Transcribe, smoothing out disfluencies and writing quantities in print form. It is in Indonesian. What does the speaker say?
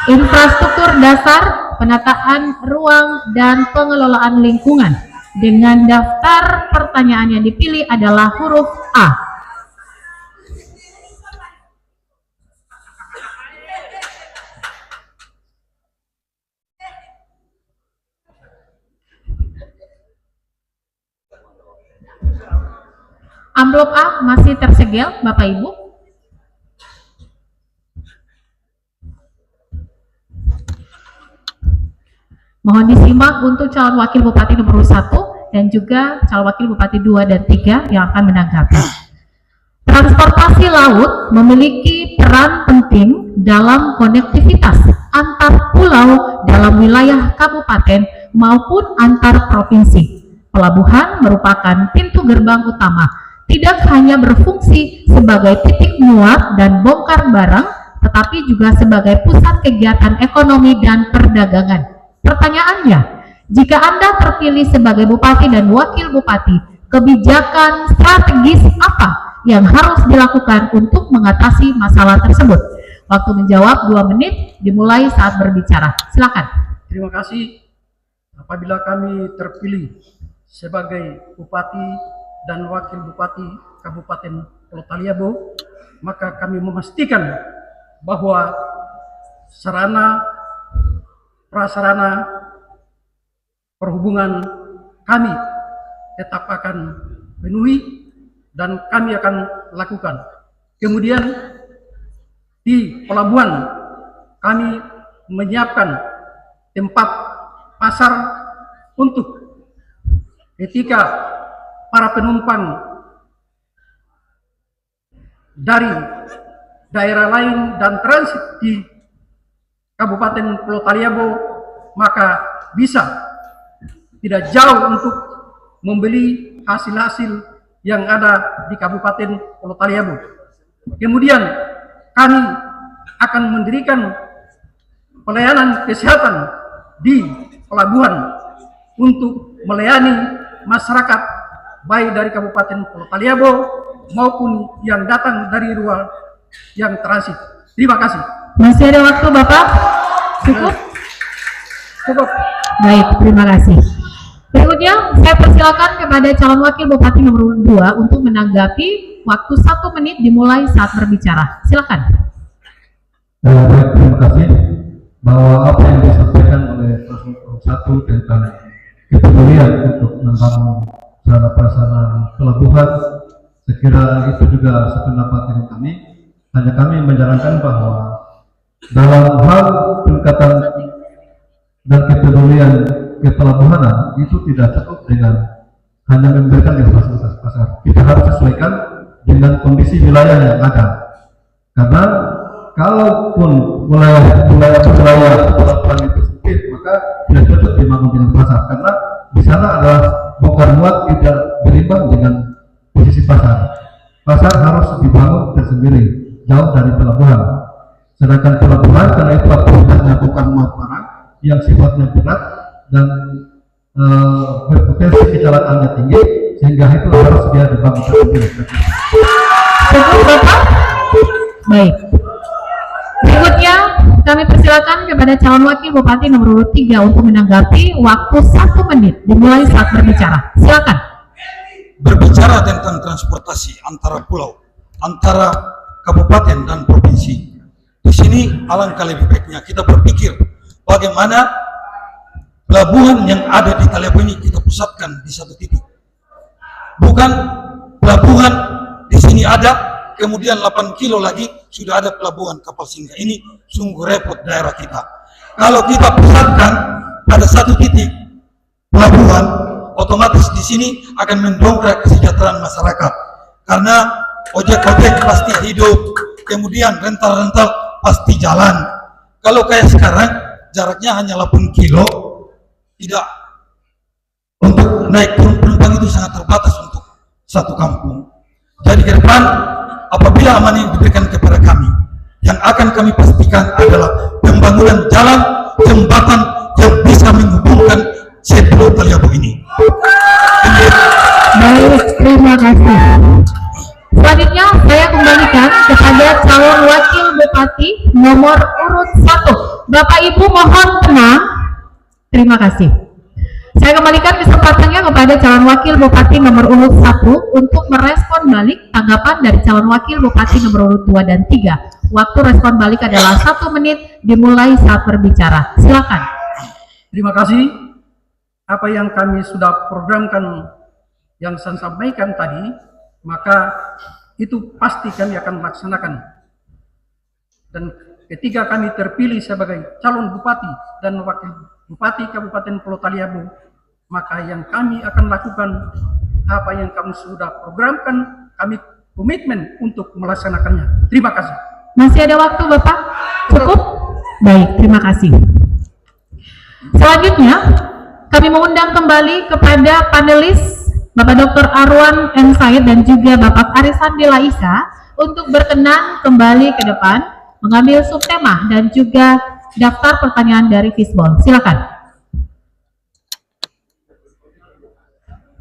infrastruktur dasar, penataan ruang, dan pengelolaan lingkungan. Dengan daftar pertanyaan yang dipilih adalah huruf A. Amplop A masih tersegel, Bapak Ibu. Mohon disimak untuk calon wakil bupati nomor 1 dan juga calon wakil bupati 2 dan 3 yang akan menanggapi. Transportasi laut memiliki peran penting dalam konektivitas antar pulau dalam wilayah kabupaten maupun antar provinsi. Pelabuhan merupakan pintu gerbang utama, tidak hanya berfungsi sebagai titik muat dan bongkar barang, tetapi juga sebagai pusat kegiatan ekonomi dan perdagangan. Pertanyaannya, jika Anda terpilih sebagai bupati dan wakil bupati, kebijakan strategis apa yang harus dilakukan untuk mengatasi masalah tersebut? Waktu menjawab 2 menit dimulai saat berbicara. Silakan. Terima kasih. Apabila kami terpilih sebagai bupati dan wakil bupati Kabupaten Pulau Taliabu, maka kami memastikan bahwa sarana prasarana perhubungan kami tetap akan penuhi dan kami akan lakukan. Kemudian di pelabuhan kami menyiapkan tempat pasar untuk ketika para penumpang dari daerah lain dan transit di Kabupaten Pulau Taliabu, maka bisa tidak jauh untuk membeli hasil-hasil yang ada di Kabupaten Pulau Taliabu. Kemudian kami akan mendirikan pelayanan kesehatan di pelabuhan untuk melayani masyarakat baik dari Kabupaten Pulau Taliabu maupun yang datang dari luar yang transit. Terima kasih. Masih ada waktu, Bapak? Cukup? Cukup. Baik, terima kasih. Berikutnya, saya persilakan kepada calon wakil bupati nomor 2 untuk menanggapi. Waktu 1 menit dimulai saat berbicara. Silakan. Baik, terima kasih. Bahwa apa yang disampaikan oleh Paslon 1 tentang kepedulian untuk membangun sarana prasarana pelabuhan, saya kira itu juga sependapat dengan kami. Hanya kami menjalankan bahwa dalam hal peningkatan dan kepedulian kepelabuhanan itu tidak cukup dengan hanya memberikan fasilitas pasar. Kita harus sesuaikan dengan kondisi wilayah yang ada. Karena kalaupun wilayah pelabuhan itu sempit, maka tidak cocok dibangun dengan pasar. Karena di sana adalah bongkar muat tidak berimbang dengan posisi pasar. Pasar harus dibangun tersendiri, jauh dari pelabuhan. Sedangkan pelabuhan karena itu aktivitasnya bukan muat barang yang sifatnya berat dan berpotensi kecelakaannya tinggi, sehingga itu harus dia dibangun tersendiri. Cukup, Bapak? Baik. Berikutnya kami persilakan kepada calon wakil bupati nomor 3 untuk menanggapi. Waktu 1 menit dimulai saat berbicara. Silakan. Berbicara tentang transportasi antara pulau, antara kabupaten dan provinsi. Di sini alangkah lebih baiknya kita berpikir bagaimana pelabuhan yang ada di Taliabu ini kita pusatkan di satu titik. Bukan pelabuhan di sini ada, kemudian 8 kilo lagi sudah ada pelabuhan kapal singgah. Ini sungguh repot daerah kita. Kalau kita pusatkan pada satu titik pelabuhan, otomatis di sini akan mendongkrak kesejahteraan masyarakat. Karena ojek-ojek pasti hidup, kemudian rental-rental pasti jalan. Kalau kayak sekarang jaraknya hanya 8 kilo, tidak untuk naik turun penumpang itu sangat terbatas untuk satu kampung. Jadi ke depan apabila amanah yang diberikan kepada kami, yang akan kami pastikan adalah pembangunan jalan jembatan yang bisa menghubungkan Pulau Taliabu ini. Baik, terima kasih. Selanjutnya saya kembalikan kepada calon wakil bupati nomor urut 1. Bapak Ibu mohon tenang. Terima kasih. Saya kembalikan kesempatannya kepada calon wakil bupati nomor urut 1 untuk merespon balik tanggapan dari calon wakil bupati nomor urut 2 dan 3. Waktu respon balik adalah 1 menit dimulai saat berbicara. Silakan. Terima kasih. Apa yang kami sudah programkan yang saya sampaikan tadi, maka itu pasti kami akan laksanakan. Dan ketika kami terpilih sebagai calon bupati dan wakil bupati Kabupaten Pulau Taliabu, maka yang kami akan lakukan apa yang kami sudah programkan, kami komitmen untuk melaksanakannya. Terima kasih. Masih ada waktu Bapak? Cukup? Baik, terima kasih. Selanjutnya, kami mengundang kembali kepada panelis Bapak Dr. Arwan M. Said dan juga Bapak Arisandi Laisa untuk berkenan kembali ke depan, mengambil subtema dan juga daftar pertanyaan dari Fishball. Silakan.